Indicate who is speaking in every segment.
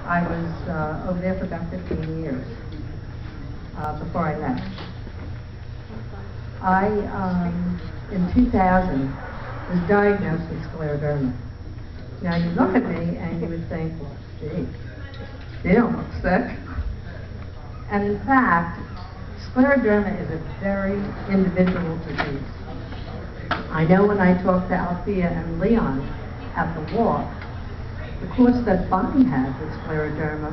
Speaker 1: I was over there for about 15 years before I left. I, in 2000, was diagnosed with scleroderma. Now you look at me and you would think, well, gee, you don't look sick. And in fact, scleroderma is a very individual disease. I know when I talked to Althea and Leon at the walk, the course that Bonnie had with scleroderma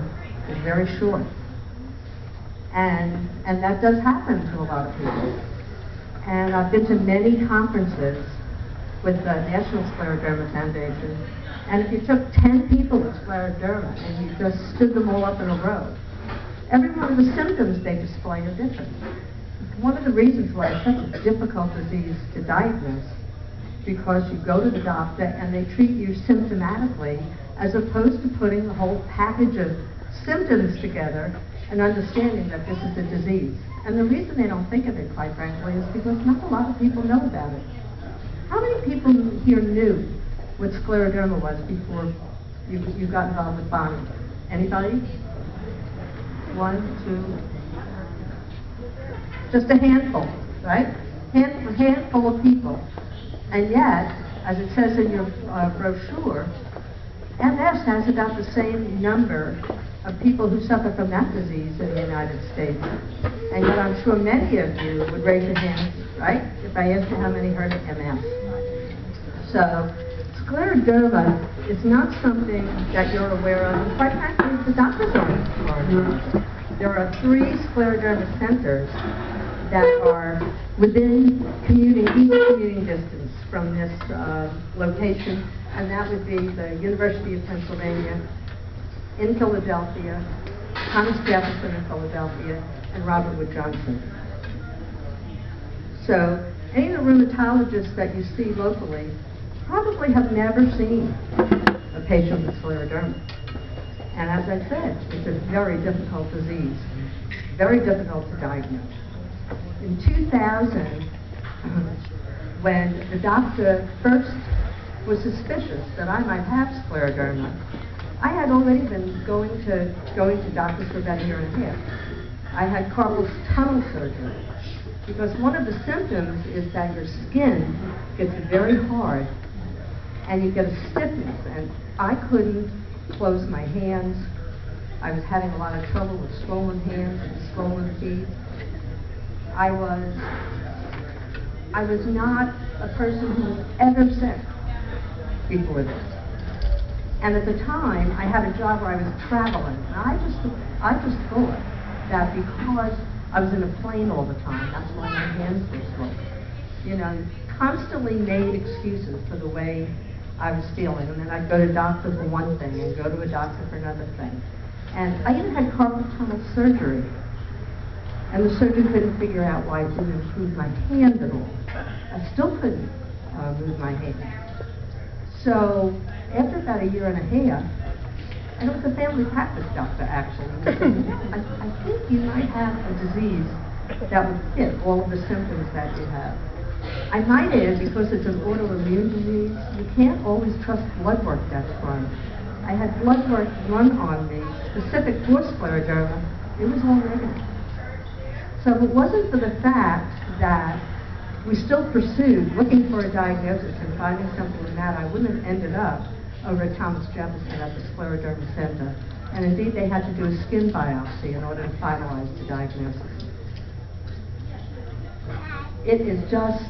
Speaker 1: is very short. And that does happen to a lot of people. And I've been to many conferences with the National Scleroderma Foundation, and if you took 10 people with scleroderma and you just stood them all up in a row, every one of the symptoms they display are different. One of the reasons why it's such a difficult disease to diagnose, because you go to the doctor and they treat you symptomatically as opposed to putting the whole package of symptoms together and understanding that this is a disease. And the reason they don't think of it, quite frankly, is because not a lot of people know about it. How many people here knew what scleroderma was before you got involved with Bonnie? Anybody? One, two, just a handful, right? A handful of people. And yet, as it says in your brochure, MS has about the same number of people who suffer from that disease in the United States. And yet I'm sure many of you would raise your hands, right, if I asked you how many heard of MS. So, scleroderma is not something that you're aware of, and quite frankly, the doctors aren't aware of. There are 3 scleroderma centers that are within each commuting distance from this location, and that would be the University of Pennsylvania in Philadelphia, Thomas Jefferson in Philadelphia, and Robert Wood Johnson. So any of the rheumatologists that you see locally probably have never seen a patient with scleroderma. And as I said, it's a very difficult disease, very difficult to diagnose. In 2000, when the doctor first was suspicious that I might have scleroderma, I had already been going to doctors for about a year and a half. I had carpal tunnel surgery because one of the symptoms is that your skin gets very hard and you get a stiffness, and I couldn't close my hands. I was having a lot of trouble with swollen hands and swollen feet. I was not a person who was ever sick before this. And at the time, I had a job where I was traveling, and I just thought that because I was in a plane all the time, that's why my hands were swollen. You know, constantly made excuses for the way I was feeling, and then I'd go to a doctor for one thing and go to a doctor for another thing. And I even had carpal tunnel surgery, and the surgeon couldn't figure out why it didn't improve my hand at all. I still couldn't move my hand. So after about a year and a half, and it was a family practice doctor actually, I think you might have a disease that would fit all of the symptoms that you have. I might add, because it's an autoimmune disease, you can't always trust blood work that's run. I had blood work run on me, specific for scleroderma. It was all negative. So if it wasn't for the fact that we still pursued looking for a diagnosis and finding something in that, I wouldn't have ended up over at Thomas Jefferson at the Scleroderma Center. And indeed, they had to do a skin biopsy in order to finalize the diagnosis. It is just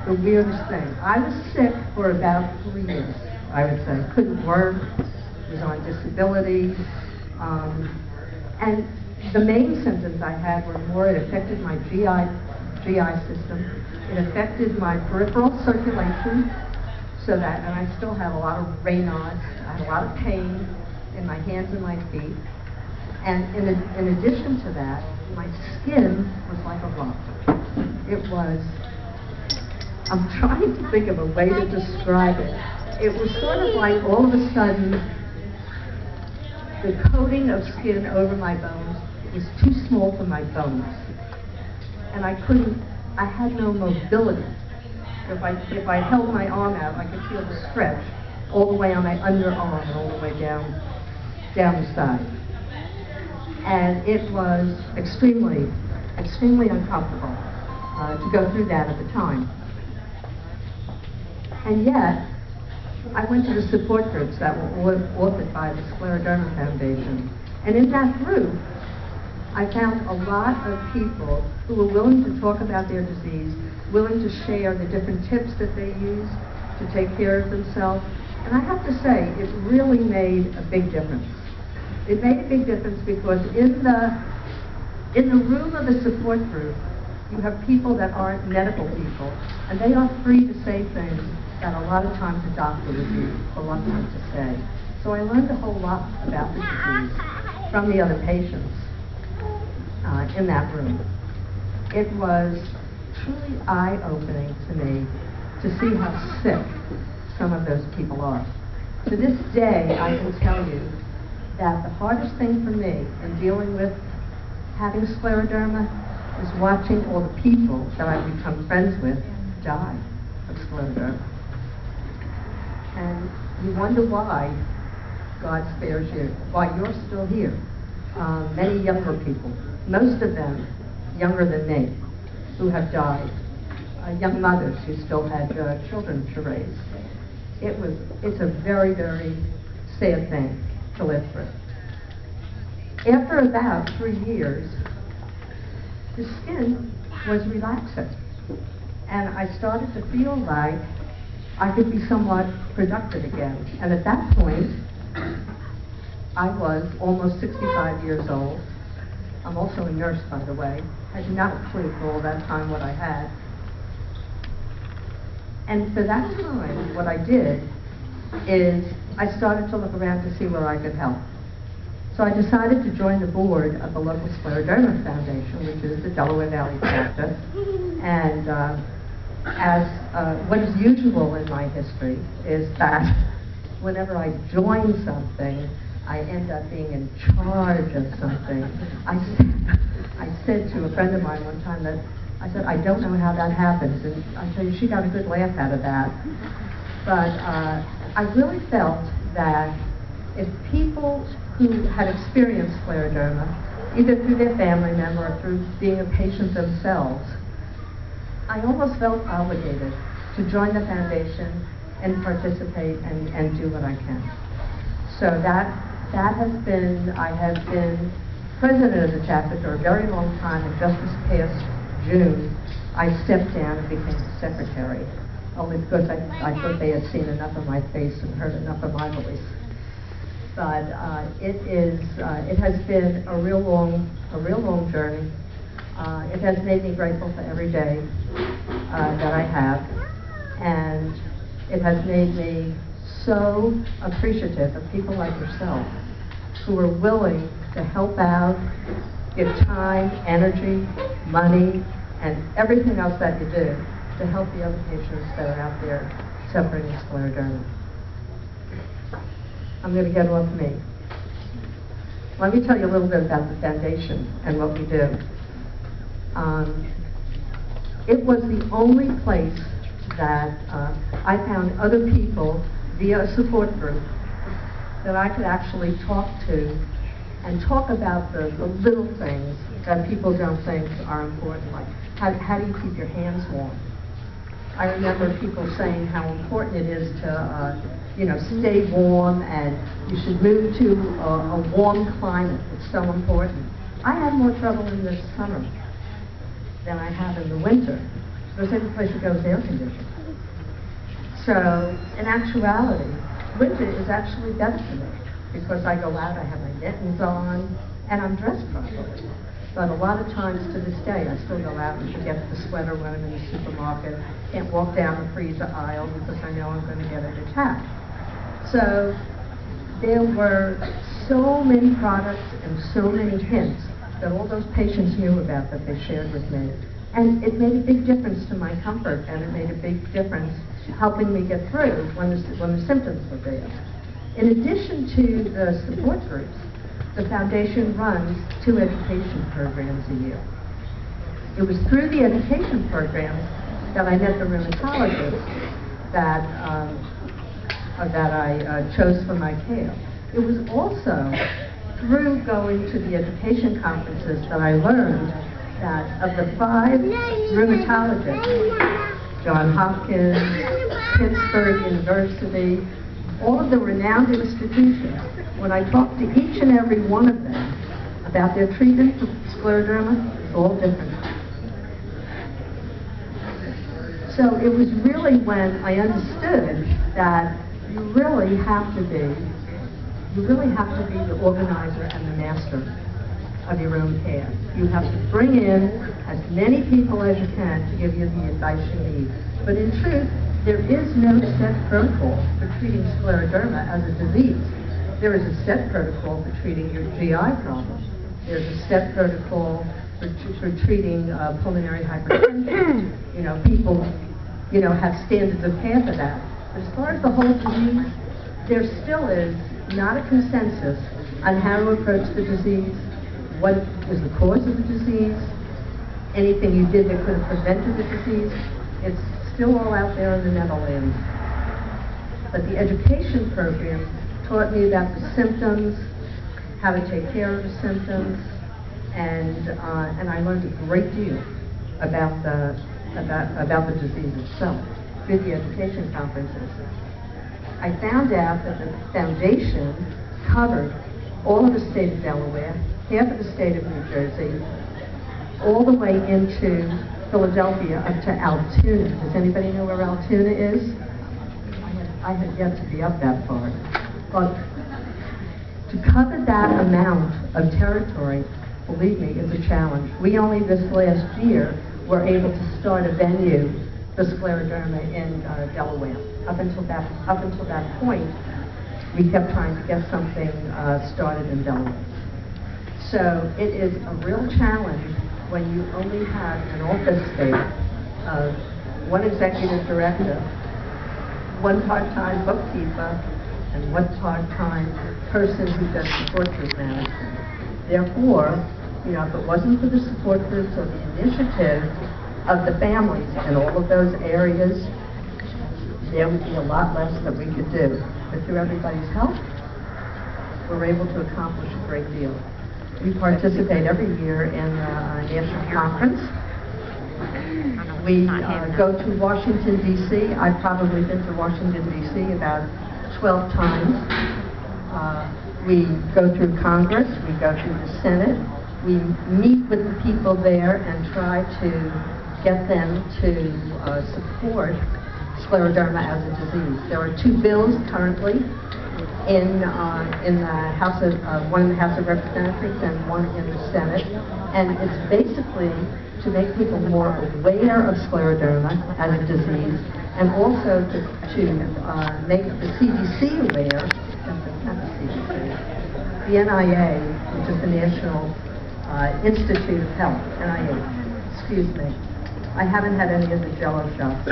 Speaker 1: the weirdest thing. I was sick for about 3 years, I would say. Couldn't work, was on disability, and the main symptoms I had were more, it affected my GI system. It affected my peripheral circulation, so that, and I still have a lot of Raynaud's. I had a lot of pain in my hands and my feet. And in addition to that, my skin was like a rock. It was, I'm trying to think of a way to describe it. It was sort of like all of a sudden, the coating of skin over my bones was too small for my bones. And I had no mobility. If I held my arm out, I could feel the stretch all the way on my underarm and all the way down down the side. And it was extremely, extremely uncomfortable to go through that at the time. And yet, I went to the support groups that were authored by the Scleroderma Foundation. And in that group, I found a lot of people who were willing to talk about their disease, willing to share the different tips that they use to take care of themselves. And I have to say, it really made a big difference. It made a big difference because in the room of the support group, you have people that aren't medical people, and they are free to say things that a lot of times a doctor would be reluctant to say. So I learned a whole lot about the disease from the other patients in that room. It was truly eye-opening to me to see how sick some of those people are. To this day, I can tell you that the hardest thing for me in dealing with having scleroderma is watching all the people that I've become friends with die of scleroderma. And you wonder why God spares you, why you're still here. Many younger people, most of them younger than me, who have died. Young mothers who still had children to raise. It's a very, very sad thing to live through. After about 3 years, the skin was relaxing, and I started to feel like I could be somewhat productive again. And at that point, I was almost 65 years old. I'm also a nurse, by the way. I had not a clue for all that time what I had. And for that time, what I did is I started to look around to see where I could help. So I decided to join the board of the local Scleroderma Foundation, which is the Delaware Valley chapter. And what is usual in my history is that whenever I join something, I end up being in charge of something. I said to a friend of mine one time that, I said, I don't know how that happens. And I tell you, she got a good laugh out of that. But I really felt that if people who had experienced scleroderma, either through their family member or through being a patient themselves, I almost felt obligated to join the foundation and participate and do what I can. So that has been, I have been president of the chapter for a very long time, and just this past June, I stepped down and became the secretary, only because I thought they had seen enough of my face and heard enough of my voice. But it has been a real long journey. It has made me grateful for every day that I have, and it has made me so appreciative of people like yourself who are willing to help out, give time, energy, money, and everything else that you do to help the other patients that are out there suffering with scleroderma. I'm going to get off me. Let me tell you a little bit about the foundation and what we do. It was the only place that I found other people via a support group that I could actually talk to and talk about the little things that people don't think are important, like how do you keep your hands warm? I remember people saying how important it is to stay warm, and you should move to a warm climate. It's so important. I have more trouble in the summer than I have in the winter, because every place you go is air conditioned. So, in actuality, winter is actually better for me, because I go out, I have my mittens on, and I'm dressed properly. But a lot of times to this day, I still go out and forget the sweater when I'm in the supermarket. Can't walk down the freezer aisle because I know I'm going to get an attack. So there were so many products and so many hints that all those patients knew about that they shared with me. And it made a big difference to my comfort, and it made a big difference helping me get through when the symptoms were there. In addition to the support groups, the foundation runs 2 education programs a year. It was through the education programs that I met the rheumatologist that I chose for my care. It was also through going to the education conferences that I learned that of the 5 rheumatologists, Johns Hopkins, Pittsburgh University, all of the renowned institutions, when I talked to each and every one of them about their treatment for scleroderma, it's all different. So it was really when I understood that you really have to be the organizer and the master of your own care. You have to bring in as many people as you can to give you the advice you need. But in truth, there is no set protocol for treating scleroderma as a disease. There is a set protocol for treating your GI problem. There's a set protocol for treating pulmonary hypertension. People, have standards of care for that. But as far as the whole disease, there still is not a consensus on how to approach the disease, what is the cause of the disease, anything you did that could have prevented the disease. It's still all out there in the Netherlands. But the education program taught me about the symptoms, how to take care of the symptoms, and I learned a great deal about the disease itself through the education conferences. I found out that the foundation covered all of the state of Delaware, half of the state of New Jersey, all the way into Philadelphia up to Altoona. Does anybody know where Altoona is? I had yet to be up that far. But to cover that amount of territory, believe me, is a challenge. We only this last year were able to start a venue for scleroderma in Delaware. Up until that point, we kept trying to get something started in Delaware. So it is a real challenge when you only have an office space of 1 executive director, 1 part-time bookkeeper, and 1 part-time person who does support group management. Therefore, if it wasn't for the support groups or the initiative of the families in all of those areas, there would be a lot less that we could do. But through everybody's help, we're able to accomplish a great deal. We participate every year in a national conference. We go to Washington, D.C. I've probably been to Washington, D.C. about 12 times. We go through Congress, we go through the Senate, we meet with the people there and try to get them to support scleroderma as a disease. There are 2 bills currently in the House of one in the House of Representatives and one in the Senate, and it's basically to make people more aware of scleroderma as a disease, and also to make the CDC aware, not the CDC, the NIA, which is the National Institute of Health, NIH, excuse me. I haven't had any of the Jell-O shots.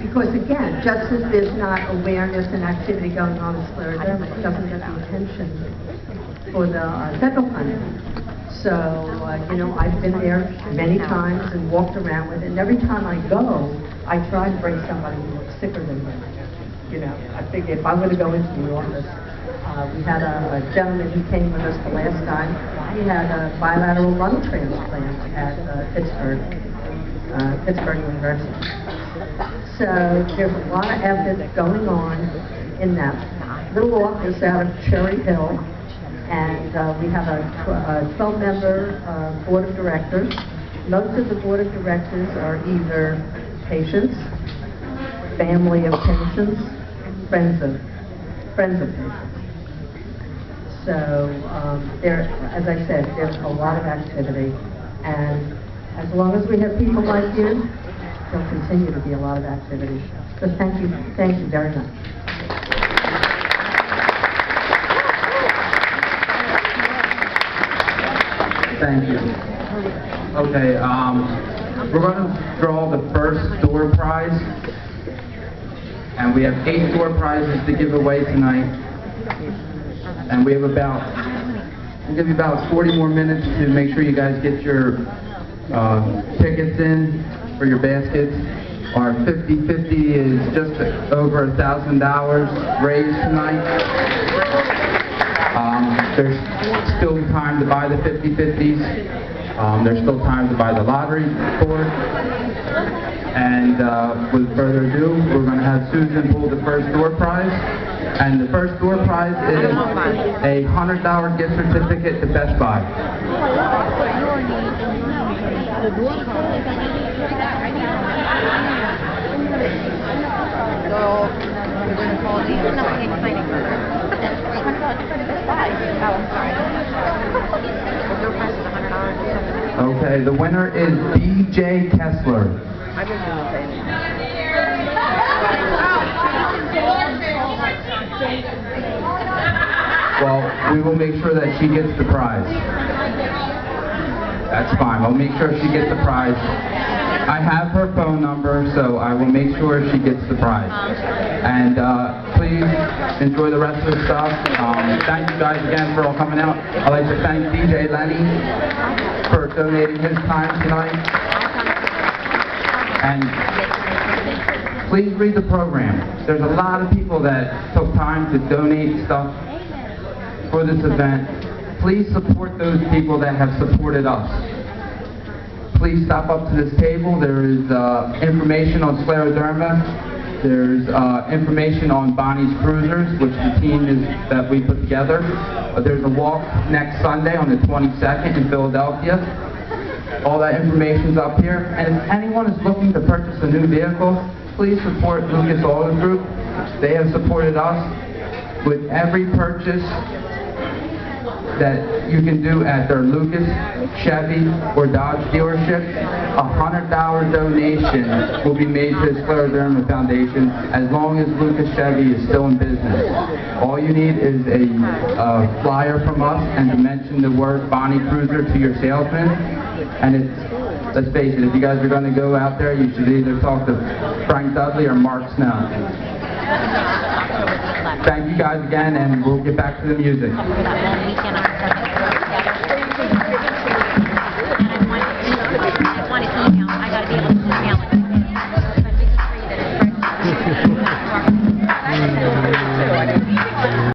Speaker 1: Because again, just as there's not awareness and activity going on with scleroderma, it doesn't get the attention for the federal funding. So, I've been there many times and walked around with it, and every time I go, I try to bring somebody who looks sicker than me. I figure if I'm going to go into the office, we had a gentleman who came with us the last time. He had a bilateral lung transplant at Pittsburgh University. So there's a lot of effort going on in that little office out of Cherry Hill, and we have a 12-member board of directors. Most of the board of directors are either patients, family of patients, friends of patients. So as I said, there's a lot of activity, and as long as we have people like you, there'll continue to be a lot of activity. So thank you very much.
Speaker 2: Thank you. Okay, we're going to draw the first door prize, and we have 8 door prizes to give away tonight. And we'll give you about 40 more minutes to make sure you guys get your tickets in for your baskets. Our 50-50 is just over $1,000 raised tonight. There's still time to buy the 50-50s. There's still time to buy the lottery board. And with further ado, we're going to have Susan pull the first door prize. And the first door prize is a $100 gift certificate to Best Buy.
Speaker 3: So, we're going to call the nothing exciting for her. Oh, I'm sorry. The door price is $100.
Speaker 2: Okay, the winner is B.J. Kessler.
Speaker 3: I didn't do the same.
Speaker 2: Well, we will make sure that she gets the prize. That's fine. I'll make sure she gets the prize. I have her phone number, so I will make sure she gets the prize. And please enjoy the rest of the stuff. Thank you guys again for all coming out. I'd like to thank DJ Lenny for donating his time tonight. And please read the program. There's a lot of people that took time to donate stuff for this event. Please support those people that have supported us. Please stop up to this table. There is information on scleroderma. There's information on Bonnie's Cruisers, which the team that we put together. There's a walk next Sunday on the 22nd in Philadelphia. All that information's up here. And if anyone is looking to purchase a new vehicle, please support Lucas Auto Group. They have supported us with every purchase that you can do at their Lucas, Chevy, or Dodge dealership. A $100 donation will be made to the Scleroderma Foundation as long as Lucas Chevy is still in business. All you need is a flyer from us and to mention the word Bonnie Cruiser to your salesman. And it's, let's face it, if you guys are going to go out there, you should either talk to Frank Dudley or Mark Snell. Thank you guys again, and we'll get back to the music.